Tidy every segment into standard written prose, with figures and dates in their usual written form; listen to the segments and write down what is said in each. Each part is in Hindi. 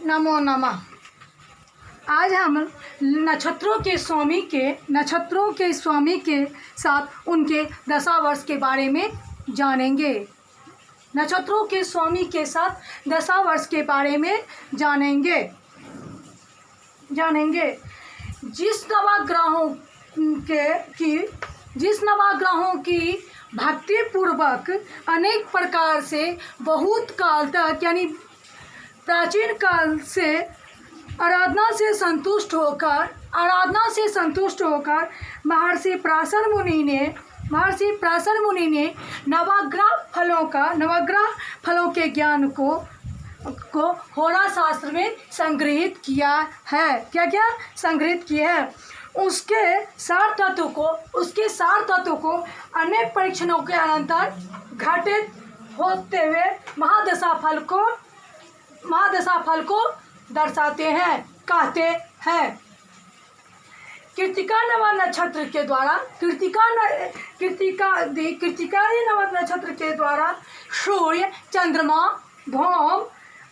नमो नमः। आज हम नक्षत्रों के स्वामी के साथ उनके दशावर्ष के बारे में जानेंगे। नक्षत्रों के स्वामी के साथ दशावर्ष के बारे में जानेंगे। जिस नवग्रहों की भक्ति पूर्वक अनेक प्रकार से बहुत काल तक यानी प्राचीन काल से आराधना से संतुष्ट होकर महर्षि प्राशर मुनि ने नवग्रह फलों के ज्ञान को होरा शास्त्र में संग्रहित किया है। क्या संग्रहित किया है? उसके सार तत्व को अनेक परीक्षणों के अनंतर घटित होते हुए महादशा फल को दर्शाते हैं, कहते हैं। कृत्तिका नव नक्षत्र के द्वारा सूर्य, चंद्रमा, भौम,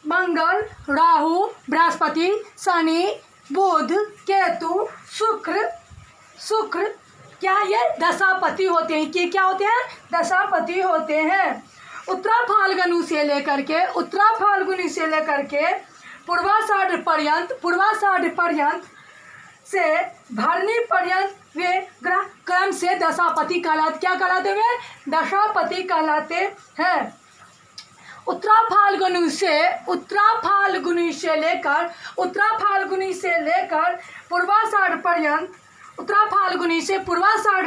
मंगल, राहु, बृहस्पति, शनि, बुध, केतु, शुक्र क्या ये दशापति होते हैं? क्या होते हैं? दशापति होते हैं। उत्तरा फाल्गुनी से लेकर के पूर्वाषाढ़ पर्यंत से भरणी पर्यंत वे ग्रह क्रम से दशापति कहलाते हुए दशापति कहलाते हैं। उत्तरा फाल्गुनी से लेकर पूर्वाषाढ़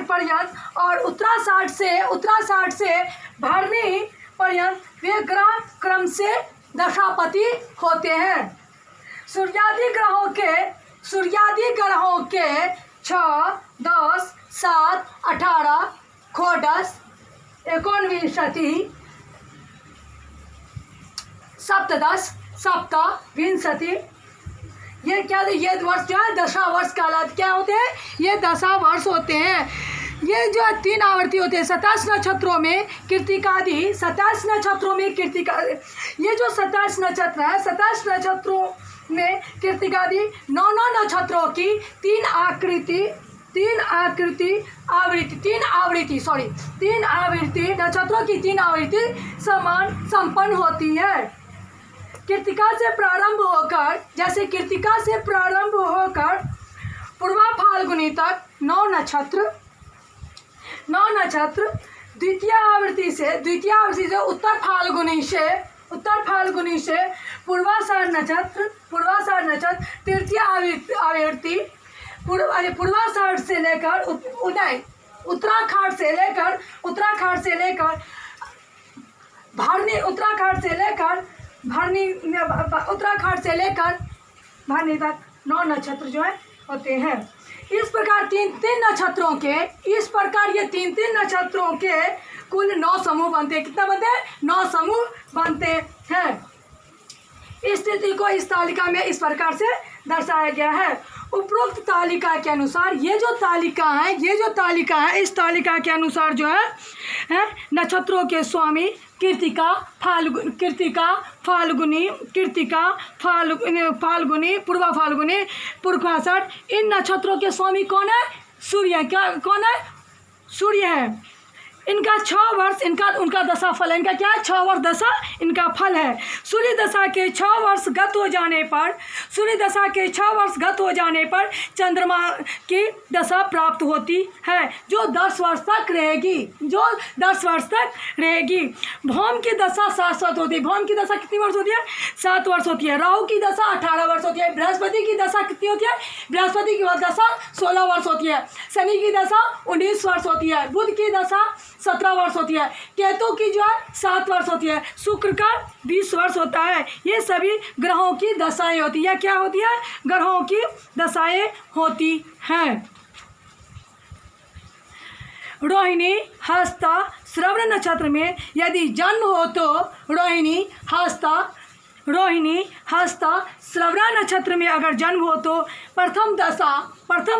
पर्यंत और उत्तराषाढ़ से भरणी पर्यंत वे ग्रह क्रम से दशापति होते हैं। सूर्यादि ग्रहों के 6, 10, 7, 18, 19, 20 ये वर्ष जो है दशावर्ष कहलाते क्या होते हैं? ये दशावर्ष होते हैं। ये जो 3 आवर्ती होते हैं 27 नक्षत्रों में कृत्तिकादि ये जो 27 नक्षत्र है 27 नक्षत्रों में कृत्तिकादि 9 नक्षत्रों की 3 आवृत्ति नक्षत्रों की 3 आवृत्ति संपन्न होती है। कृत्तिका से प्रारंभ होकर पूर्वा फाल्गुनी तक 9 नक्षत्र द्वितीय आवृत्ति से उत्तर फाल्गुनी से पूर्वाषाढ़ नक्षत्र तृतीय आवृत्ति पूर्वाषाढ़ से लेकर उत्तराखंड से लेकर भरणी तक 9 नक्षत्र जो है होते हैं। इस प्रकार ये 3 नक्षत्रों के कुल 9 समूह बनते हैं। कितना बनते हैं? 9 समूह बनते हैं। इस स्थिति को इस तालिका में इस प्रकार से दर्शाया गया है। उपरोक्त तालिका के अनुसार ये जो तालिका है इस तालिका के अनुसार जो है नक्षत्रों के स्वामी कृत्तिका, फाल्गुनी, पूर्वा फाल्गुनी, पूर्वाषाढ़ इन नक्षत्रों के स्वामी कौन है? सूर्य है। इनका 6 वर्ष उनका दशा फल है। इनका क्या है? 6 वर्ष दशा इनका फल है। सूर्य दशा के 6 वर्ष गत हो जाने पर चंद्रमा की दशा प्राप्त होती है जो 10 वर्ष तक रहेगी। भौम की दशा 7 होती है। भौम की दशा कितनी वर्ष होती है? 7 वर्ष होती है। राहु की दशा 18 वर्ष होती है। बृहस्पति की दशा कितनी होती है? बृहस्पति की दशा 16 वर्ष होती है। शनि की दशा 19 वर्ष होती है। बुध की दशा 17 वर्ष होती है। केतु की जो है 7 वर्ष होती है। शुक्र का 20 वर्ष होता है। ये सभी ग्रहों की दशाएं होती है। क्या होती है? ग्रहों की दशाएं होती हैं। रोहिणी, हस्ता, श्रवण नक्षत्र में यदि जन्म हो तो रोहिणी, हस्ता, श्रवण नक्षत्र में अगर जन्म हो तो प्रथम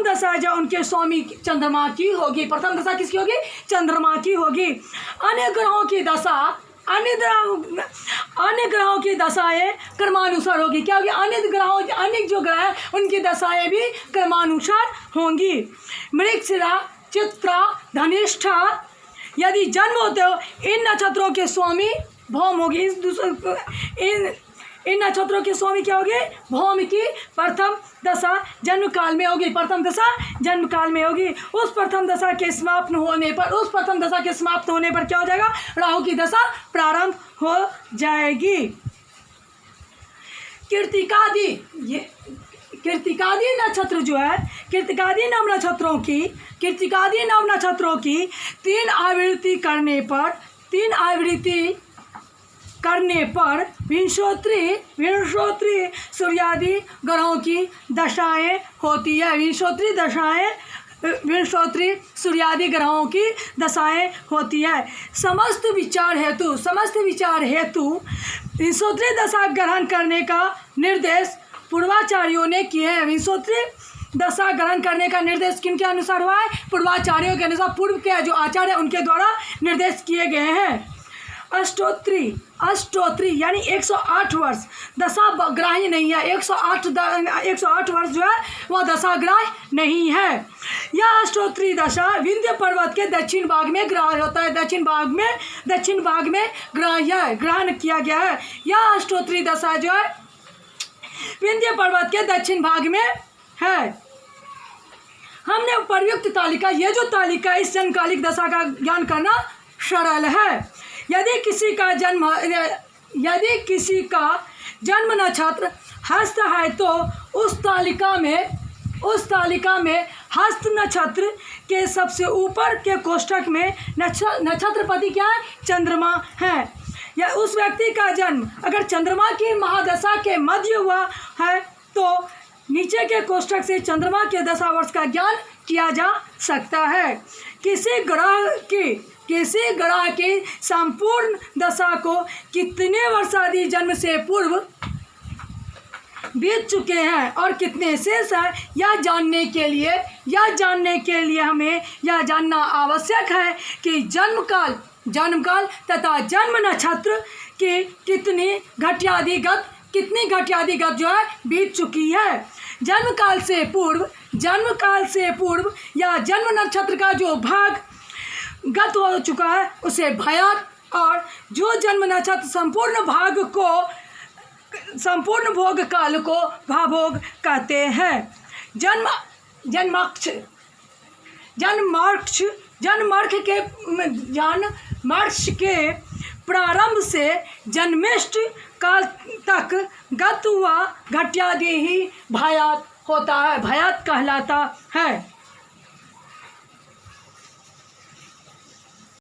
दशा जो उनके स्वामी चंद्रमा की होगी। प्रथम दशा किसकी होगी? चंद्रमा की होगी। अन्य ग्रहों की दशा अन्य ग्रहों की दशाएं क्रमानुसार होगी। क्या होगी? अन्य जो ग्रह हैं उनकी दशाएं भी क्रमानुसार होंगी। मृगशिरा, चित्रा, धनिष्ठा यदि जन्म होते हो इन नक्षत्रों के स्वामी भौम होगी। इन नक्षत्रों के स्वामी क्या होगी? भौम की प्रथम दशा जन्म काल में होगी। प्रथम दशा जन्म काल में होगी। उस प्रथम दशा के समाप्त होने पर क्या हो जाएगा? राहु की दशा प्रारंभ हो जाएगी। कृत्तिकादि नक्षत्र जो है, कृत्तिकादि नव नक्षत्रों की तीन आवृत्ति करने पर विंशोत्तरी सूर्यादि ग्रहों की दशाएं होती है। विंशोत्तरी सूर्यादि ग्रहों की दशाएं होती है। समस्त विचार हेतु विंशोत्तरी दशा ग्रहण करने का निर्देश पूर्वाचार्यों ने किए हैं। विंशोत्तरी दशा ग्रहण करने का निर्देश किनके अनुसार हुआ है? पूर्वाचार्यों के अनुसार। पूर्व के जो आचार्य हैं उनके द्वारा निर्देश किए गए हैं। अष्टोत्री यानी 108 वर्ष दशा ग्राह्य नहीं है। 108 वर्ष जो है वह दशा ग्राह्य नहीं है। यह अष्टोत्री दशा विंध्य पर्वत के दक्षिण भाग में ग्राह्य होता है। दक्षिण भाग में ग्रहण किया गया है। यह अष्टोत्री दशा जो है विंध्य पर्वत के दक्षिण भाग में है। हमने प्रयुक्त तालिका, ये जो तालिका इस जन्मकालिक दशा का ज्ञान करना सरल है। यदि किसी का जन्म नक्षत्र हस्त है तो उस तालिका में हस्त नक्षत्र के सबसे ऊपर के कोष्ठक में नक्षत्रपति क्या है? चंद्रमा है। या उस व्यक्ति का जन्म अगर चंद्रमा की महादशा के मध्य हुआ है तो नीचे के कोष्ठक से चंद्रमा के दशावर्ष का ज्ञान किया जा सकता है। किसी ग्रह की संपूर्ण दशा को कितने वर्षादि जन्म से पूर्व बीत चुके हैं और कितने शेष हैं, यह जानने के लिए हमें यह जानना आवश्यक है कि जन्मकाल तथा जन्म नक्षत्र की कितनी घटियादिगत जो है बीत चुकी है। जन्मकाल से पूर्व या जन्म नक्षत्र का जो भाग गत हो चुका है उसे भयात, और जो जन्म नक्षत्र संपूर्ण भोग काल को भाभोग कहते हैं। जन्मार्क्ष के प्रारंभ से जन्मेष्ट काल तक गत हुआ घटियादि ही भयात होता है, भयात कहलाता है।